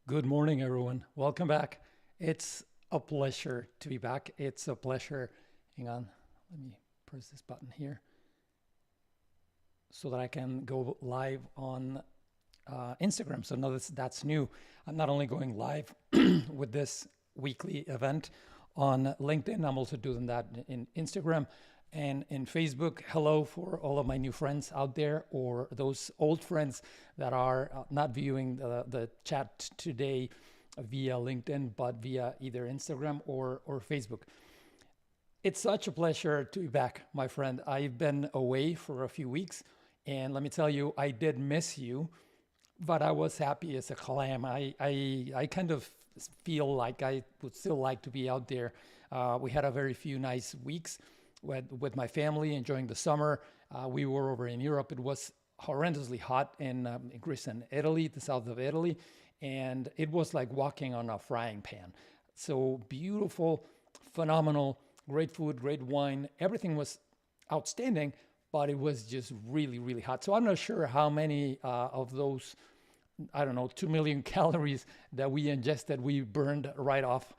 Good morning, everyone. Welcome back. It's a pleasure to be back. It's a pleasure. Hang on, let me press this button here so that I can go live on Instagram. So now that's new. I'm not only going live with this weekly event on LinkedIn, I'm also doing that in Instagram and in Facebook. Hello for all of my new friends out there, or those old friends that are not viewing the chat today via LinkedIn, but via either Instagram or Facebook. It's such a pleasure to be back, my friend. I've been away for a few weeks, and let me tell you, I did miss you, but I was happy as a clam. I kind of feel like I would still like to be out there. We had a very few nice weeks with my family, enjoying the summer. We were over in Europe. It was horrendously hot in Greece and Italy, the south of Italy, and it was like walking on a frying pan. So beautiful, phenomenal, great food, great wine. Everything was outstanding, but it was just really, really hot. So I'm not sure how many of those, I don't know, 2 million calories that we ingested, we burned right off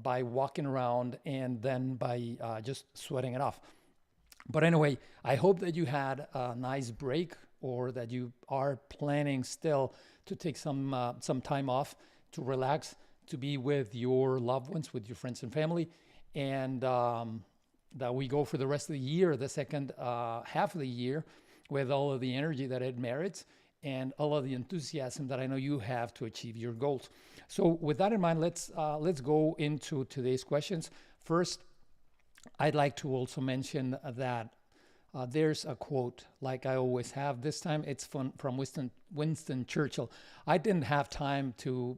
by walking around and then by just sweating it off. But anyway, I hope that you had a nice break, or that you are planning still to take some time off to relax, to be with your loved ones, with your friends and family, and that we go for the rest of the year, the second half of the year, with all of the energy that it merits and all of the enthusiasm that I know you have to achieve your goals. So with that in mind, let's go into today's questions. First, I'd like to also mention that there's a quote, like I always have. This time it's from Winston Churchill. I didn't have time to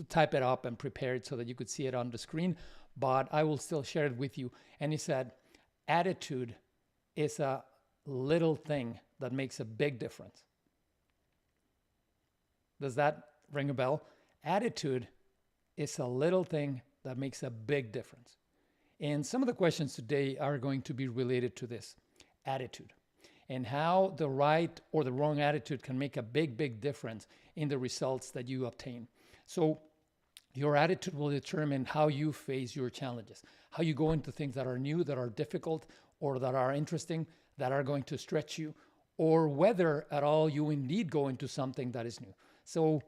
type it up and prepare it so that you could see it on the screen, but I will still share it with you. And he said, attitude is a little thing that makes a big difference. Does that ring a bell? Attitude is a little thing that makes a big difference. And some of the questions today are going to be related to this attitude, and how the right or the wrong attitude can make a big, big difference in the results that you obtain. So your attitude will determine how you face your challenges, how you go into things that are new, that are difficult, or that are interesting, that are going to stretch you, or whether at all you indeed go into something that is new. So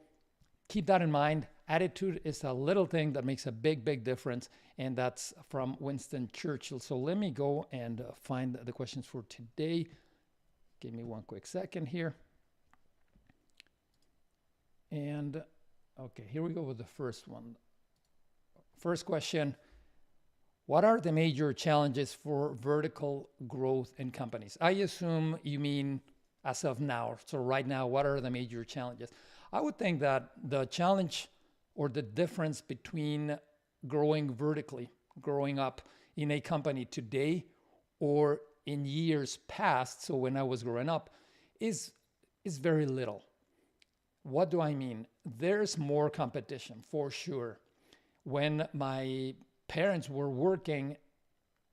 keep that in mind. Attitude is a little thing that makes a big, big difference. And that's from Winston Churchill. So let me go and find the questions for today. Give me one quick second here. And okay, here we go with the first one. First question: what are the major challenges for vertical growth in companies? I assume you mean as of now. So right now, what are the major challenges? I would think that the challenge or the difference between growing vertically, growing up in a company today or in years past, so when I was growing up, is very little. What do I mean? There's more competition for sure. When my parents were working,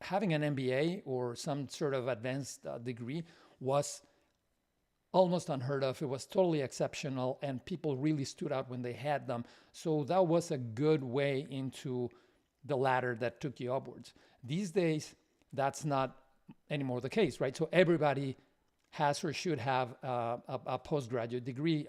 having an MBA or some sort of advanced degree was almost unheard of. It was totally exceptional, and people really stood out when they had them. So that was a good way into the ladder that took you upwards. These days, that's not anymore the case, right? So everybody has or should have a postgraduate degree,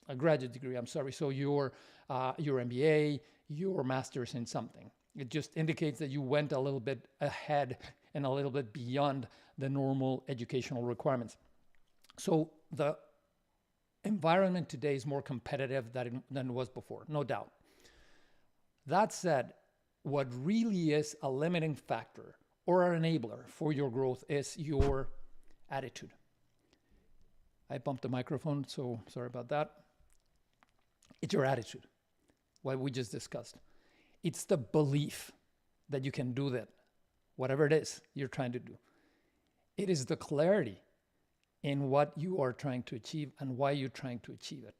a graduate degree, I'm sorry. So your MBA, your master's in something. It just indicates that you went a little bit ahead and a little bit beyond the normal educational requirements. So the environment today is more competitive than it was before, no doubt. That said, what really is a limiting factor or an enabler for your growth is your attitude. I bumped the microphone, so sorry about that. It's your attitude, what we just discussed. It's the belief that you can do that, whatever it is you're trying to do. It is the clarity in what you are trying to achieve and why you're trying to achieve it.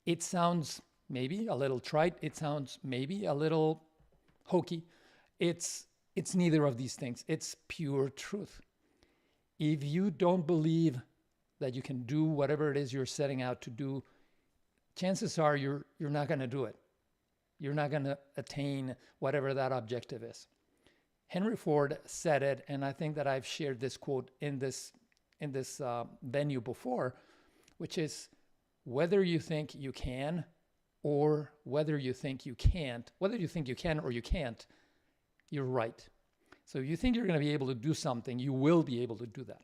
It sounds maybe a little trite. It sounds maybe a little hokey. It's neither of these things. It's pure truth. If you don't believe that you can do whatever it is you're setting out to do chances are you're not going to do it. You're not going to attain whatever that objective is. Henry Ford said it, and I think that I've shared this quote in this venue before, which is, whether you think you can or whether you think you can't, whether you think you can or you can't, you're right. So if you think you're going to be able to do something, you will be able to do that.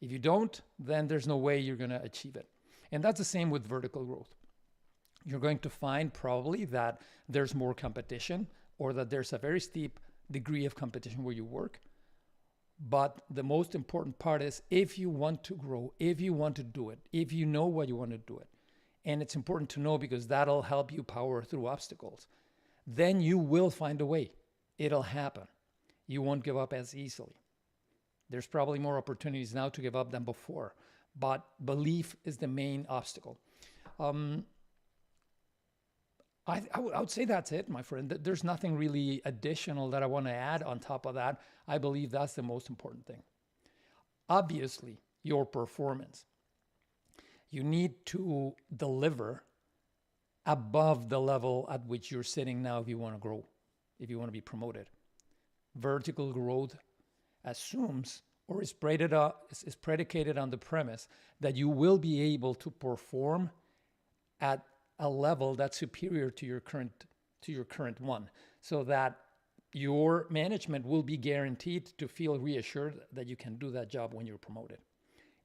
If you don't, then there's no way you're going to achieve it. And that's the same with vertical growth. You're going to find probably that there's more competition, or that there's a very steep degree of competition where you work. But the most important part is, if you want to grow, if you want to do it, if you know what you want to do it, and it's important to know because that'll help you power through obstacles, then you will find a way. It'll happen. You won't give up as easily. There's probably more opportunities now to give up than before, but belief is the main obstacle. I would say that's it, my friend. There's nothing really additional that I want to add on top of that. I believe that's the most important thing. Obviously, your performance. You need to deliver above the level at which you're sitting now if you want to grow, if you want to be promoted. Vertical growth assumes, or is predicated on the premise that you will be able to perform at a level that's superior to your current one, so that your management will be guaranteed to feel reassured that you can do that job when you're promoted,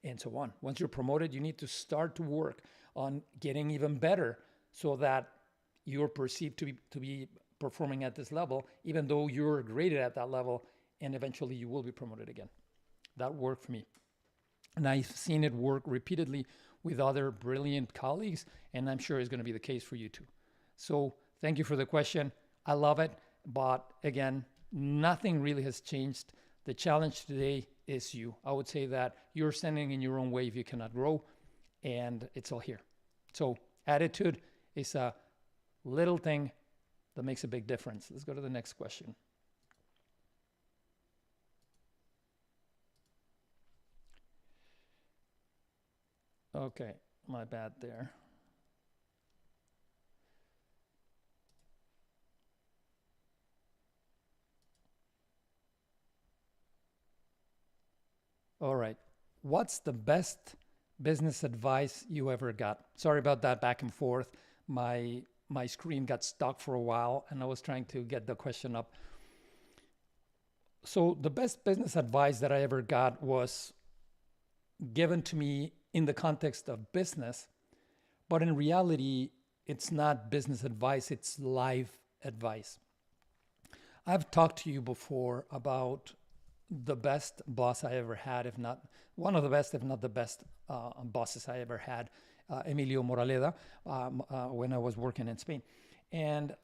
and so on. Once you're promoted, you need to start to work on getting even better, so that you're perceived to be performing at this level, even though you're graded at that level, and eventually you will be promoted again. That worked for me, and I've seen it work repeatedly with other brilliant colleagues, and I'm sure it's going to be the case for you too. So thank you for the question. I love it, but again, nothing really has changed. The challenge today is you. I would say that you're standing in your own way if you cannot grow, and it's all here. So attitude is a little thing that makes a big difference. Let's go to the next question. Okay, my bad there. All right. What's the best business advice you ever got? Sorry about that back and forth. My screen got stuck for a while and I was trying to get the question up. So the best business advice that I ever got was given to me in the context of business, but in reality, it's not business advice, it's life advice. I've talked to you before about the best boss I ever had, if not one of the best, if not the best bosses I ever had, Emilio Moraleda, when I was working in Spain. And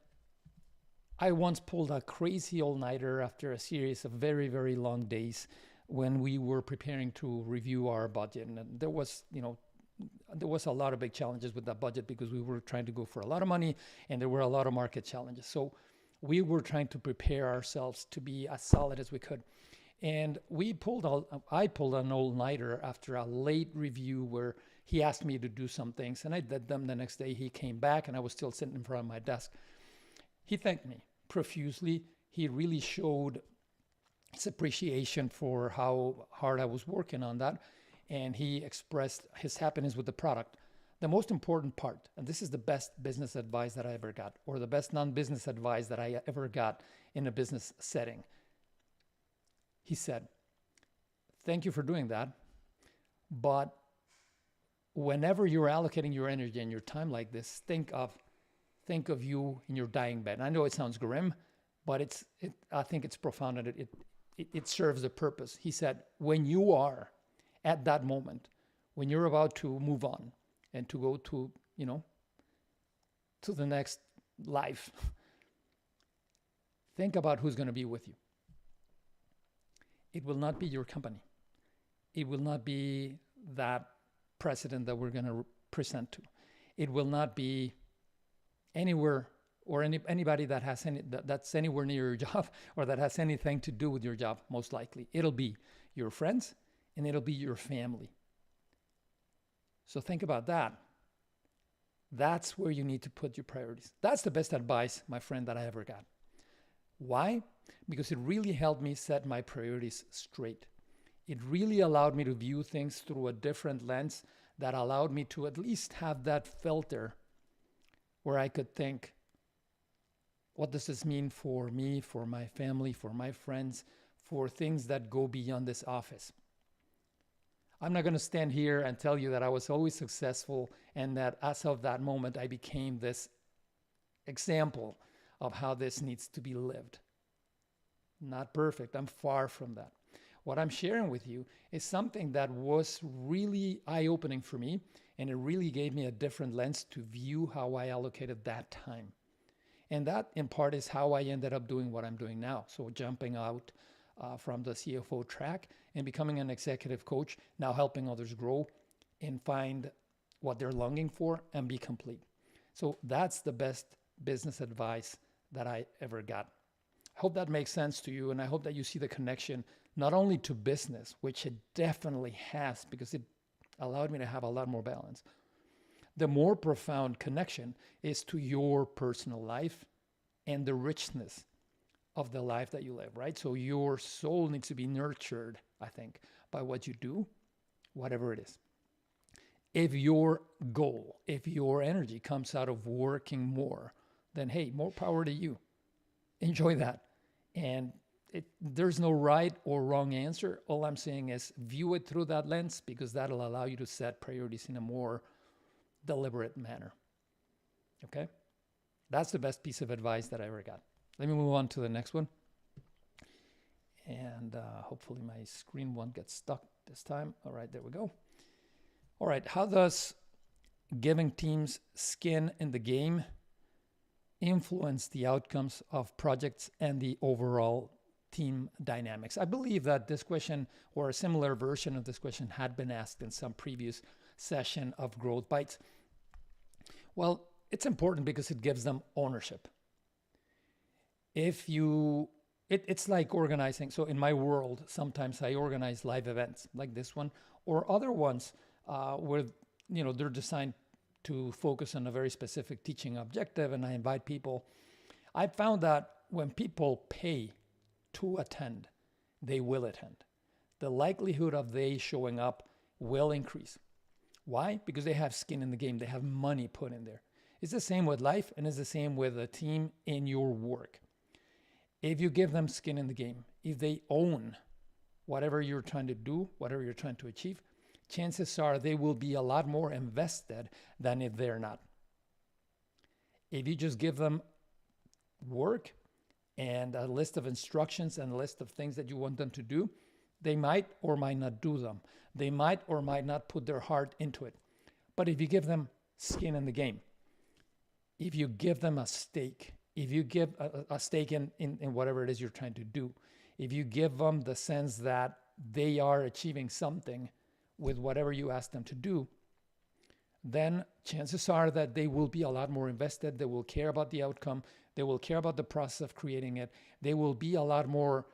I once pulled a crazy all-nighter after a series of very, very long days when we were preparing to review our budget. And there was a lot of big challenges with that budget because we were trying to go for a lot of money and there were a lot of market challenges. So we were trying to prepare ourselves to be as solid as we could. And I pulled an all-nighter after a late review where he asked me to do some things and I did them. The next day he came back and I was still sitting in front of my desk. He thanked me profusely. He really showed his appreciation for how hard I was working on that. And he expressed his happiness with the product. The most important part, and this is the best business advice that I ever got, or the best non-business advice that I ever got in a business setting. He said, thank you for doing that, but whenever you're allocating your energy and your time like this, think of you in your dying bed. I know it sounds grim, but I think it's profound and it serves a purpose. He said, when you are at that moment, when you're about to move on and to go to the next life, think about who's going to be with you. It will not be your company. It will not be that president that we're going to present to. It will not be anywhere or anybody that's anywhere near your job or that has anything to do with your job, most likely. It'll be your friends and it'll be your family. So think about that. That's where you need to put your priorities. That's the best advice, my friend, that I ever got. Why? Because it really helped me set my priorities straight. It really allowed me to view things through a different lens that allowed me to at least have that filter where I could think, what does this mean for me, for my family, for my friends, for things that go beyond this office? I'm not going to stand here and tell you that I was always successful and that as of that moment I became this example of how this needs to be lived. Not perfect. I'm far from that. What I'm sharing with you is something that was really eye-opening for me, and it really gave me a different lens to view how I allocated that time. And that, in part, is how I ended up doing what I'm doing now. So jumping out from the CFO track and becoming an executive coach, now helping others grow and find what they're longing for and be complete. So that's the best business advice that I ever got. I hope that makes sense to you, and I hope that you see the connection not only to business, which it definitely has because it allowed me to have a lot more balance. The more profound connection is to your personal life and the richness of the life that you live, right? So your soul needs to be nurtured, I think, by what you do, whatever it is. If your goal, if your energy comes out of working more, then hey, more power to you. Enjoy that. And there's no right or wrong answer. All I'm saying is view it through that lens because that'll allow you to set priorities in a more deliberate manner. Okay? That's the best piece of advice that I ever got. Let me move on to the next one. And hopefully my screen won't get stuck this time. All right, there we go. All right, how does giving teams skin in the game influence the outcomes of projects and the overall team dynamics? I believe that this question or a similar version of this question had been asked in some previous session of Growth Bites. Well, it's important because it gives them ownership. It's like organizing. So in my world, sometimes I organize live events like this one or other ones where they're designed to focus on a very specific teaching objective, and I invite people. I found that when people pay to attend, they will attend. The likelihood of they showing up will increase. Why? Because they have skin in the game. They have money put in there. It's the same with life, and it's the same with a team in your work. If you give them skin in the game, if they own whatever you're trying to do, whatever you're trying to achieve, chances are they will be a lot more invested than if they're not. If you just give them work and a list of instructions and a list of things that you want them to do, they might or might not do them. They might or might not put their heart into it. But if you give them skin in the game, if you give them a stake, if you give a stake in whatever it is you're trying to do, if you give them the sense that they are achieving something with whatever you ask them to do, then chances are that they will be a lot more invested. They will care about the outcome. They will care about the process of creating it. They will be a lot more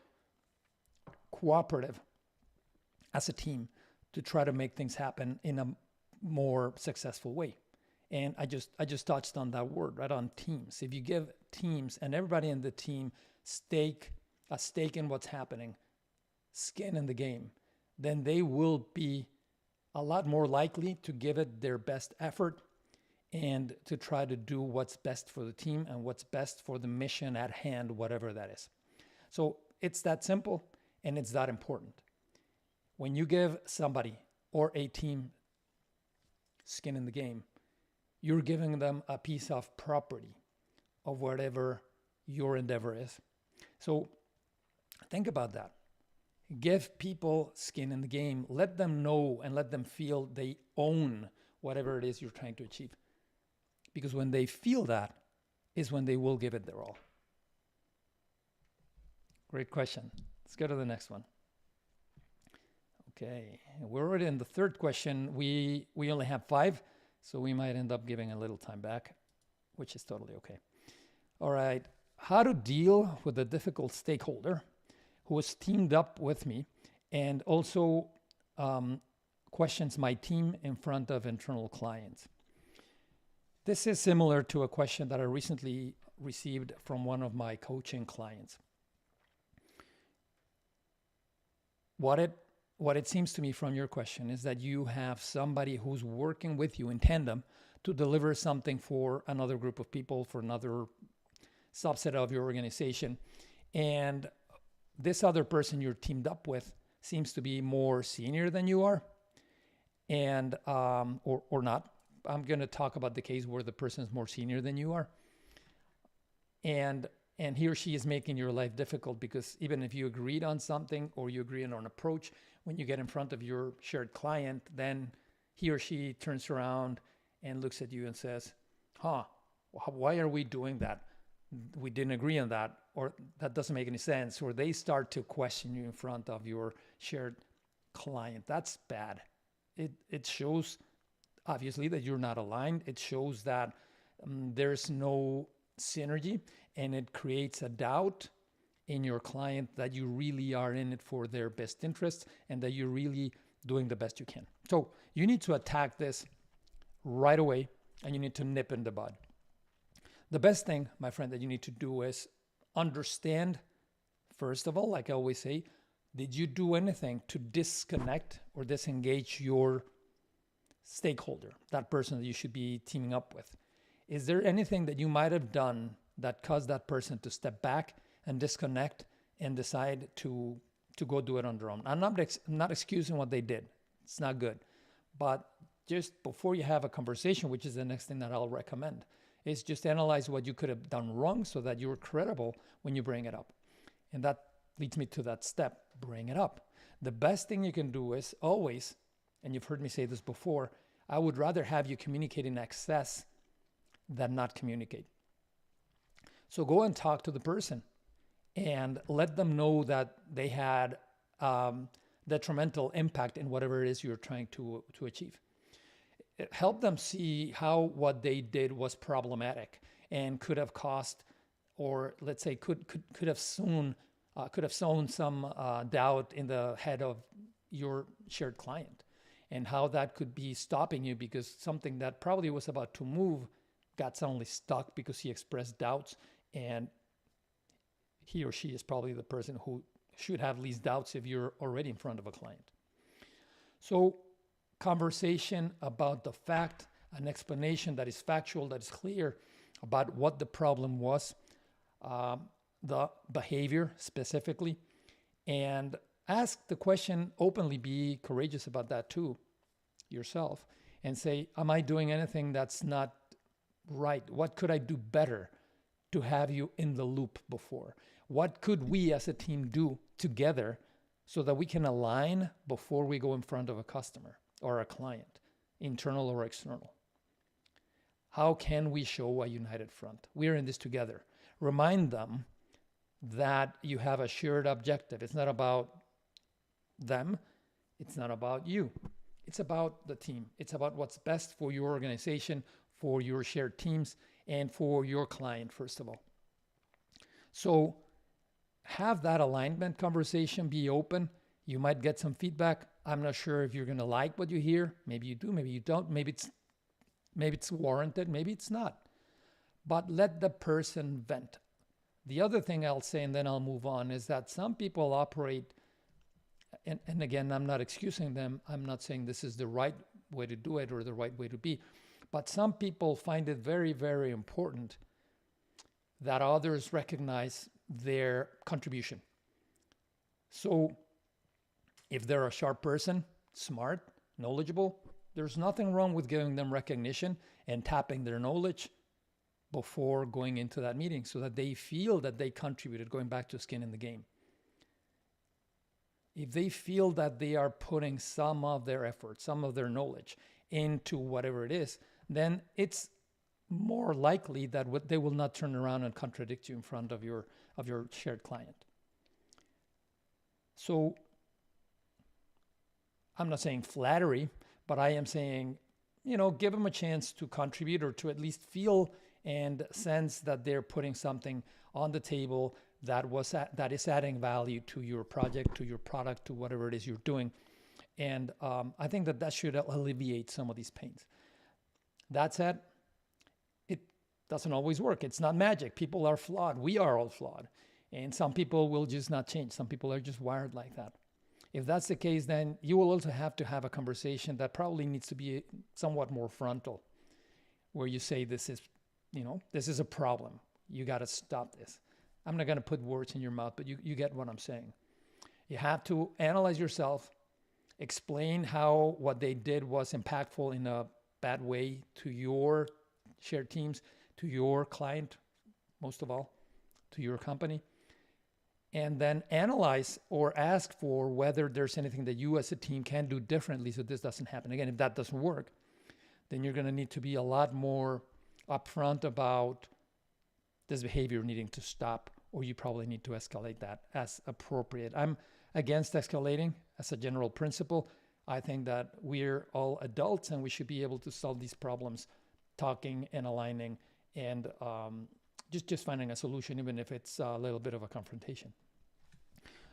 cooperative as a team to try to make things happen in a more successful way. And I just touched on that word, right, on teams. If you give teams and everybody in the team a stake in what's happening, skin in the game, then they will be a lot more likely to give it their best effort and to try to do what's best for the team and what's best for the mission at hand, whatever that is. So it's that simple and it's that important. When you give somebody or a team skin in the game, you're giving them a piece of property of whatever your endeavor is. So think about that. Give people skin in the game. Let them know and let them feel they own whatever it is you're trying to achieve. Because when they feel that is when they will give it their all. Great question. Let's go to the next one. Okay, we're already in the third question. We only have 5, so we might end up giving a little time back, which is totally okay. All right, how to deal with a difficult stakeholder who has teamed up with me and also questions my team in front of internal clients. This is similar to a question that I recently received from one of my coaching clients. What it seems to me from your question is that you have somebody who's working with you in tandem to deliver something for another group of people, for another subset of your organization. And this other person you're teamed up with seems to be more senior than you are, and or not. I'm going to talk about the case where the person is more senior than you are, and he or she is making your life difficult, because even if you agreed on something or you agreed on an approach, when you get in front of your shared client, then he or she turns around and looks at you and says, why are we doing that? We didn't agree on that, or that doesn't make any sense, or they start to question you in front of your shared client. That's bad. It shows, obviously, that you're not aligned. It shows that there's no synergy, and it creates a doubt in your client that you really are in it for their best interests and that you're really doing the best you can. So you need to attack this right away, and you need to nip in the bud. The best thing, my friend, that you need to do is understand, first of all, like I always say, did you do anything to disconnect or disengage your stakeholder, that person that you should be teaming up with? Is there anything that you might have done that caused that person to step back and disconnect and decide to go do it on their own? I'm not excusing what they did. It's not good. But just before you have a conversation, which is the next thing that I'll recommend, is just analyze what you could have done wrong so that you're credible when you bring it up. And that leads me to that step, bring it up. The best thing you can do is always, and you've heard me say this before, I would rather have you communicate in excess than not communicate. So go and talk to the person and let them know that they had detrimental impact in whatever it is you're trying to achieve. Help them see how what they did was problematic and could have cost, or let's say could have sown some doubt in the head of your shared client, and how that could be stopping you, because something that probably was about to move got suddenly stuck because he expressed doubts, and he or she is probably the person who should have least doubts if you're already in front of a client. So conversation about the fact, an explanation that is factual, that is clear about what the problem was, the behavior specifically, and ask the question openly. Be courageous about that too yourself, and say, am I doing anything that's not right? What could I do better to have you in the loop before? What could we as a team do together so that we can align before we go in front of a customer or a client, internal or external? How can we show a united front? We're in this together. Remind them that you have a shared objective. It's not about them. It's not about you. It's about the team. It's about what's best for your organization, for your shared teams, and for your client, first of all. So have that alignment conversation, be open. You might get some feedback. I'm not sure if you're going to like what you hear. Maybe you do, maybe you don't. Maybe it's warranted, maybe it's not. But let the person vent. The other thing I'll say, and then I'll move on, is that some people operate, and again, I'm not excusing them. I'm not saying this is the right way to do it or the right way to be. But some people find it very, very important that others recognize their contribution. So if they're a sharp person, smart, knowledgeable, there's nothing wrong with giving them recognition and tapping their knowledge before going into that meeting so that they feel that they contributed, going back to skin in the game. If they feel that they are putting some of their effort, some of their knowledge into whatever it is, then it's more likely that they will not turn around and contradict you in front of your shared client. So I'm not saying flattery, but I am saying, give them a chance to contribute, or to at least feel and sense that they're putting something on the table that is adding value to your project, to your product, to whatever it is you're doing. And I think that should alleviate some of these pains. That said, Doesn't always work. It's not magic. People are flawed. We are all flawed. And some people will just not change. Some people are just wired like that. If that's the case, then you will also have to have a conversation that probably needs to be somewhat more frontal, where you say, this is a problem. You got to stop this. I'm not going to put words in your mouth, but you get what I'm saying. You have to analyze yourself, explain how what they did was impactful in a bad way to your shared teams, to your client, most of all, to your company. And then analyze or ask for whether there's anything that you as a team can do differently so this doesn't happen. Again, if that doesn't work, then you're going to need to be a lot more upfront about this behavior needing to stop, or you probably need to escalate that as appropriate. I'm against escalating as a general principle. I think that we're all adults and we should be able to solve these problems talking and aligning and just finding a solution, even if it's a little bit of a confrontation.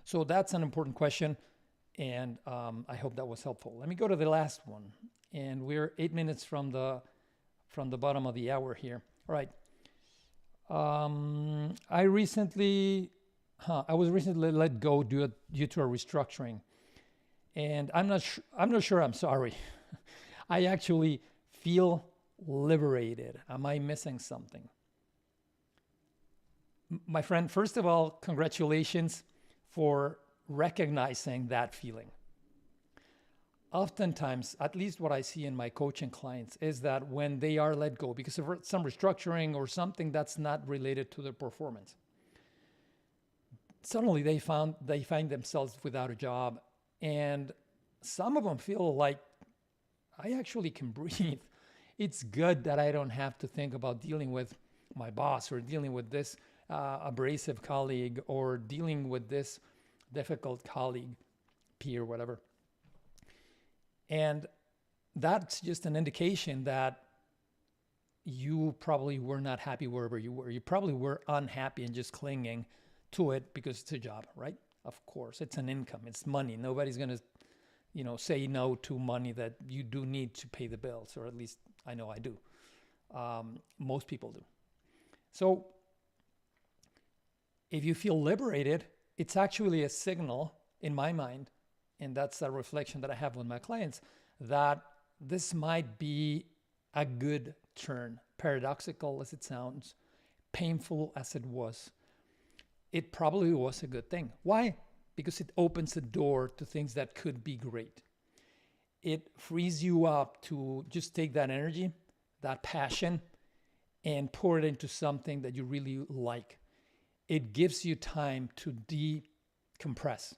So that's an important question, and I hope that was helpful. Let me go to the last one, and we're 8 minutes from the bottom of the hour here. All right. I was recently let go due to a restructuring, and I'm not sure I'm sorry. I actually feel liberated. Am I missing something? My friend, first of all, congratulations for recognizing that feeling. Oftentimes, at least what I see in my coaching clients, is that when they are let go because of some restructuring or something that's not related to their performance, suddenly they find themselves without a job, and some of them feel like, I actually can breathe. It's good that I don't have to think about dealing with my boss or dealing with this abrasive colleague or dealing with this difficult colleague, peer, whatever. And that's just an indication that you probably were not happy wherever you were. You probably were unhappy and just clinging to it because it's a job, right? Of course, it's an income, it's money. Nobody's going to, say no to money that you do need to pay the bills, or at least I know I do. Most people do. So if you feel liberated, it's actually a signal in my mind, and that's a reflection that I have with my clients, that this might be a good turn. Paradoxical as it sounds, painful as it was, it probably was a good thing. Why? Because it opens the door to things that could be great. It frees you up to just take that energy, that passion, and pour it into something that you really like. It gives you time to decompress,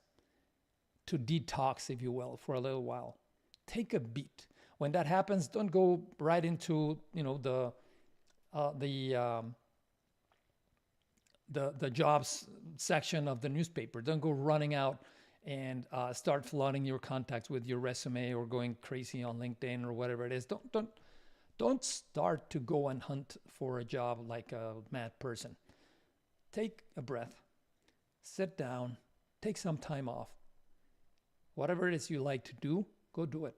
to detox, if you will, for a little while. Take a beat. When that happens, don't go right into the jobs section of the newspaper. Don't go running out and start flooding your contacts with your resume or going crazy on LinkedIn or whatever it is. Don't start to go and hunt for a job like a mad person. Take a breath, sit down, take some time off. Whatever it is you like to do, go do it.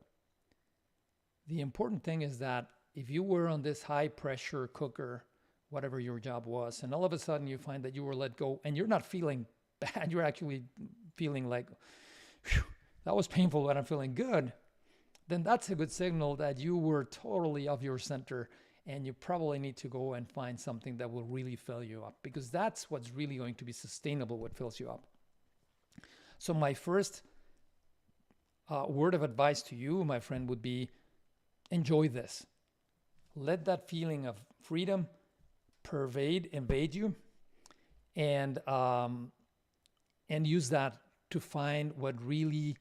The important thing is that if you were on this high pressure cooker, whatever your job was, and all of a sudden you find that you were let go and you're not feeling bad, you're actually feeling like, that was painful, but I'm feeling good, then that's a good signal that you were totally off your center, and you probably need to go and find something that will really fill you up, because that's what's really going to be sustainable, what fills you up. So my first word of advice to you, my friend, would be enjoy this. Let that feeling of freedom invade you, and use that to find what really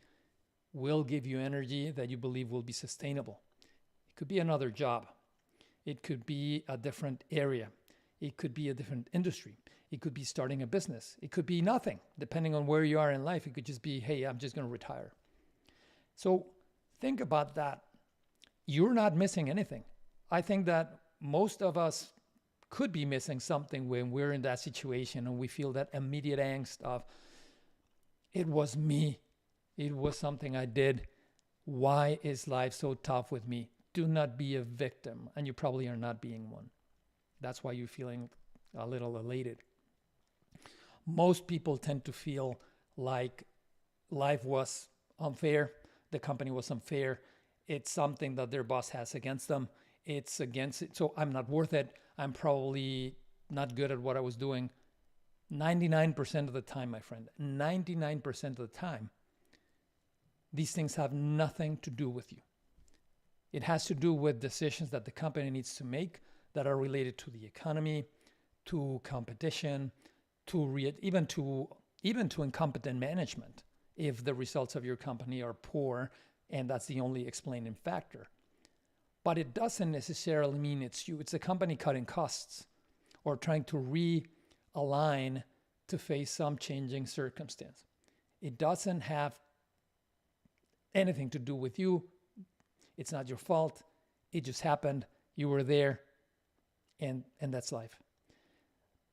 will give you energy that you believe will be sustainable. It could be another job. It could be a different area. It could be a different industry. It could be starting a business. It could be nothing, depending on where you are in life. It could just be, hey, I'm just going to retire. So think about that. You're not missing anything. I think that most of us could be missing something when we're in that situation and we feel that immediate angst of, it was me. It was something I did. Why is life so tough with me? Do not be a victim, and you probably are not being one. That's why you're feeling a little elated. Most people tend to feel like life was unfair, the company was unfair, it's something that their boss has against them, it's against it, so I'm not worth it, I'm probably not good at what I was doing. 99% of the time, my friend, 99% of the time, these things have nothing to do with you. It has to do with decisions that the company needs to make that are related to the economy, to competition, even to incompetent management if the results of your company are poor and that's the only explaining factor. But it doesn't necessarily mean it's you. It's a company cutting costs or trying to realign to face some changing circumstance. It doesn't have anything to do with you. It's not your fault. It just happened. You were there, and that's life.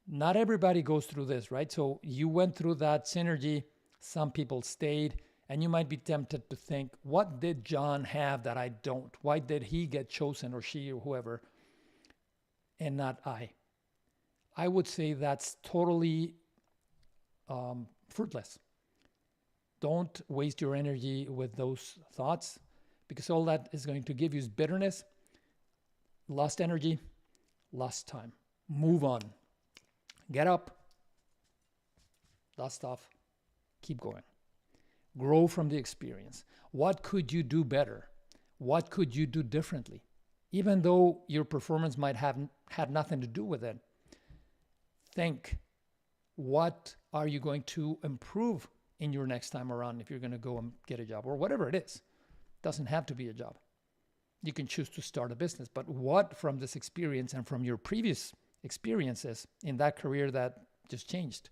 Not everybody goes through this, right? So you went through that synergy. Some people stayed, and you might be tempted to think, what did John have that I don't? Why did he get chosen, or she, or whoever, and not I? I would say that's totally fruitless. Don't waste your energy with those thoughts, because all that is going to give you is bitterness, lost energy, lost time. Move on. Get up, dust off, keep going. Grow from the experience. What could you do better? What could you do differently? Even though your performance might have had nothing to do with it, think, what are you going to improve in your next time around if you're going to go and get a job or whatever it is? It doesn't have to be a job. You can choose to start a business, but what from this experience and from your previous experiences in that career that just changed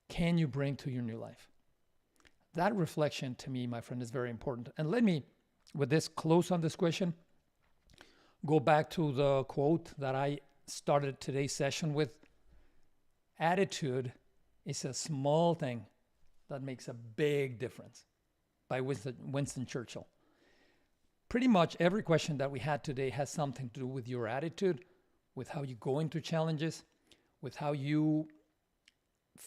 can you bring to your new life? That reflection to me, my friend, is very important. And let me, with this, close on this question, go back to the quote that I started today's session with. Attitude is a small thing that makes a big difference, by Winston Churchill. Pretty much every question that we had today has something to do with your attitude, with how you go into challenges, with how you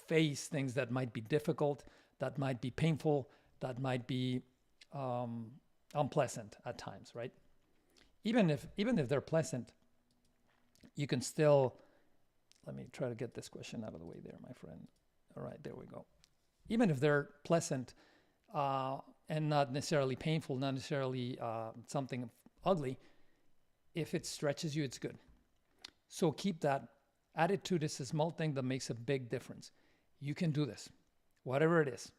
face things that might be difficult, that might be painful, that might be unpleasant at times, right? Even if they're pleasant, you can still, let me try to get this question out of the way there, my friend. All right, there we go. Even if they're pleasant and not necessarily painful, not necessarily something ugly, if it stretches you, it's good. So keep that. Attitude is a small thing that makes a big difference. You can do this, whatever it is.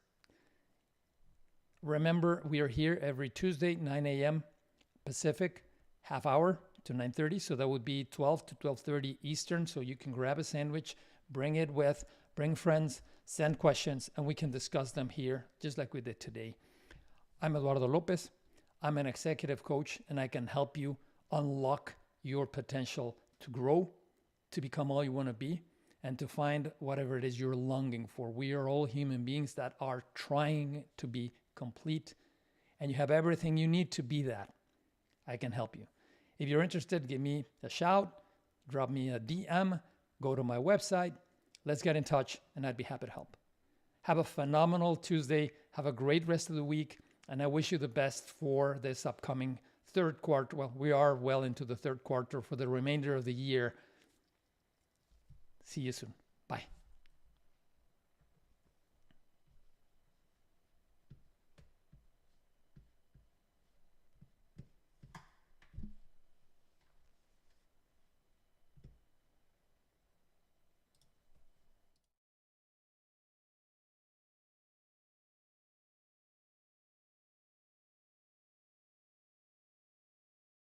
Remember, we are here every Tuesday, 9 a.m. Pacific, half hour to 9:30. So that would be 12 to 12:30 Eastern. So you can grab a sandwich, bring friends, send questions, and we can discuss them here, just like we did today. I'm Eduardo Lopez. I'm an executive coach, and I can help you unlock your potential to grow, to become all you want to be, and to find whatever it is you're longing for. We are all human beings that are trying to be complete, and you have everything you need to be that. I can help you. If you're interested, give me a shout, drop me a DM, go to my website, let's get in touch, and I'd be happy to help. Have a phenomenal Tuesday. Have a great rest of the week, and I wish you the best for this upcoming third quarter. Well, we are well into the third quarter for the remainder of the year. See you soon.